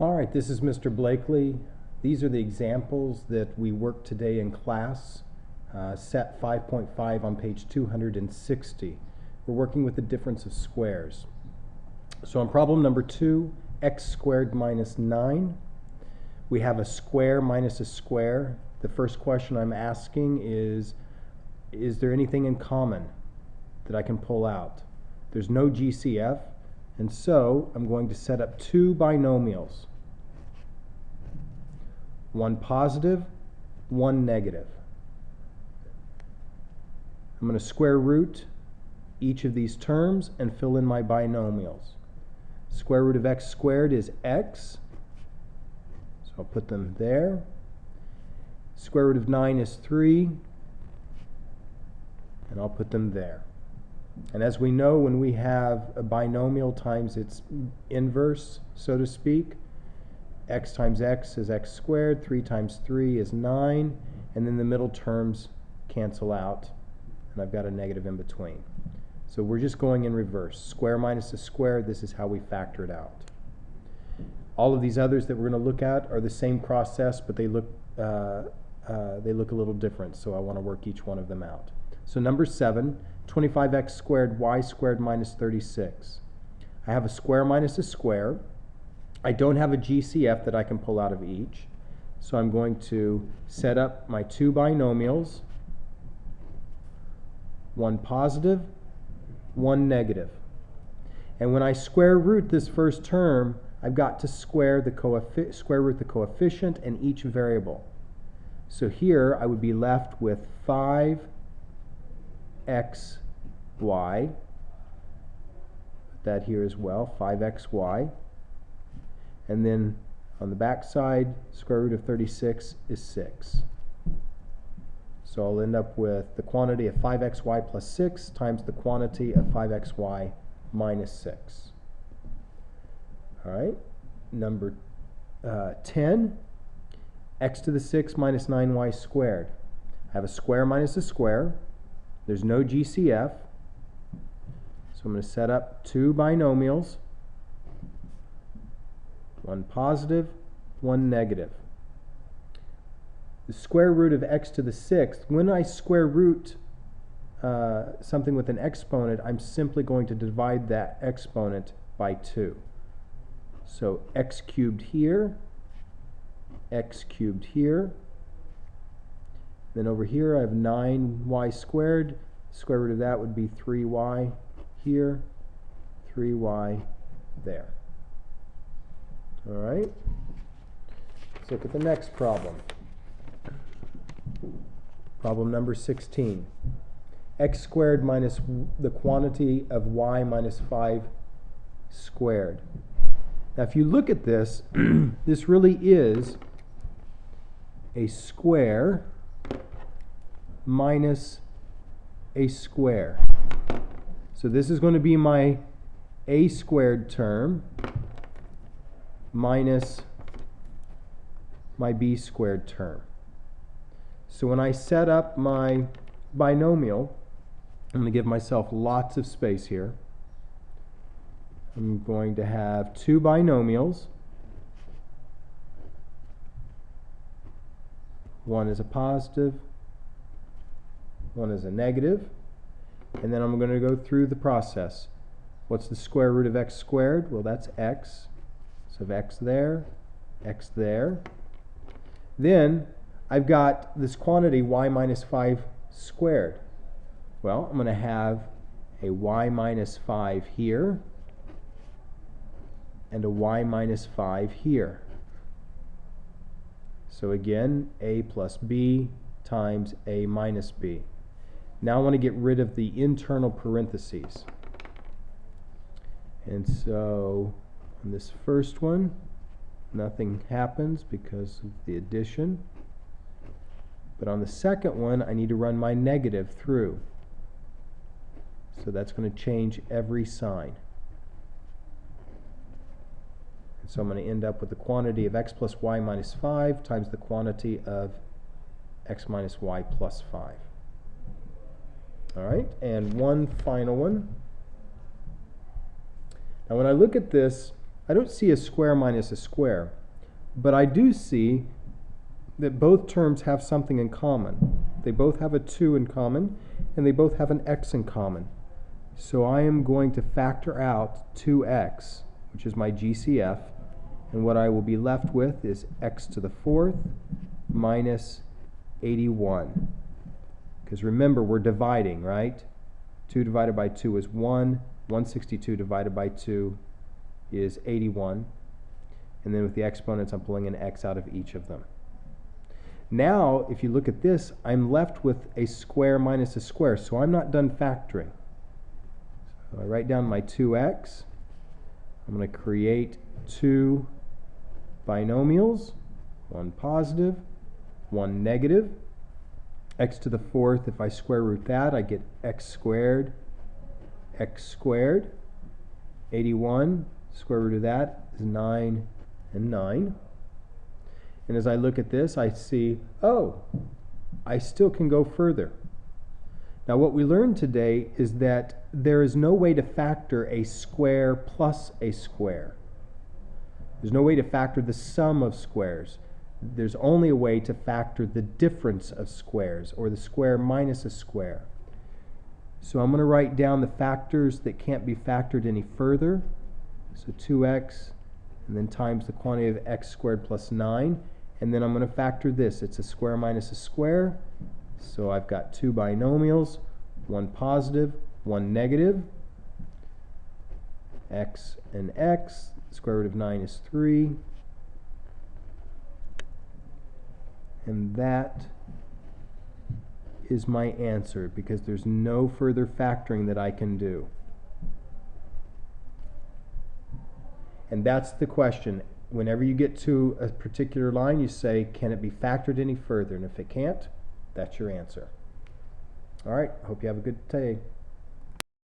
All right, this is Mr. Blakely. These are the examples that we worked today in class, set 5.5 on page 260. We're working with the difference of squares. So on problem number 2, x squared minus 9, we have a square minus a square. The first question I'm asking is there anything in common that I can pull out? There's no GCF, and so I'm going to set up two binomials. One positive, one negative. I'm going to square root each of these terms and fill in my binomials. Square root of x squared is x, so I'll put them there. Square root of 9 is 3, and I'll put them there. And as we know, when we have a binomial times its inverse, so to speak, x times x is x squared, 3 times 3 is 9, and then the middle terms cancel out, and I've got a negative in between. So we're just going in reverse. Square minus a square, this is how we factor it out. All of these others that we're going to look at are the same process, but they look a little different, so I want to work each one of them out. So number 7, 25x squared y squared minus 36. I have a square minus a square. I don't have a GCF that I can pull out of each, so I'm going to set up my two binomials, one positive, one negative. And when I square root this first term, I've got to square root the coefficient and each variable. So here I would be left with 5xy, put that here as well, 5xy. And then on the back side, square root of 36 is 6. So I'll end up with the quantity of 5xy plus 6 times the quantity of 5xy minus 6. All right, number 10, x to the 6 minus 9y squared. I have a square minus a square. There's no GCF. So I'm going to set up two binomials, one positive, one negative. The square root of x to the 6th, when I square root something with an exponent, I'm simply going to divide that exponent by 2. So x cubed here, x cubed here. Then over here I have 9y squared. Square root of that would be 3y here, 3y there. All right, let's look at the next problem. Problem number 16. X squared minus the quantity of y minus 5 squared. Now if you look at this, this really is a square minus a square. So this is going to be my a squared term minus my b squared term. So when I set up my binomial, I'm going to give myself lots of space here. I'm going to have two binomials. One is a positive, one is a negative, and then I'm going to go through the process. What's the square root of x squared? Well, that's x. So x there, x there. Then I've got this quantity y minus 5 squared. Well, I'm going to have a y minus 5 here and a y minus 5 here. So again, a plus b times a minus b. Now I want to get rid of the internal parentheses. And so on this first one, nothing happens because of the addition. But on the second one, I need to run my negative through. So that's going to change every sign. And so I'm going to end up with the quantity of x plus y minus 5 times the quantity of x minus y plus 5. All right, and one final one. Now when I look at this, I don't see a square minus a square, but I do see that both terms have something in common. They both have a 2 in common, and they both have an x in common. So I am going to factor out 2x, which is my GCF, and what I will be left with is x to the 4th minus 81. Because remember, we're dividing, right? 2 divided by 2 is 1. 162 divided by 2 is 81. And then with the exponents, I'm pulling an x out of each of them. Now, if you look at this, I'm left with a square minus a square, so I'm not done factoring. So I write down my 2x. I'm going to create 2 binomials, one positive, one negative. X to the 4th, if I square root that, I get x squared. 81, square root of that is 9 and 9. And as I look at this, I see, oh, I still can go further. Now what we learned today is that there is no way to factor a square plus a square. There's no way to factor the sum of squares. There's only a way to factor the difference of squares, or the square minus a square. So I'm going to write down the factors that can't be factored any further. So 2x, and then times the quantity of x squared plus 9. And then I'm going to factor this. It's a square minus a square. So I've got 2 binomials, one positive, one negative. X and x, square root of 9 is 3. And that is my answer, because there's no further factoring that I can do. And that's the question. Whenever you get to a particular line, you say, can it be factored any further? And if it can't, that's your answer. All right, I hope you have a good day.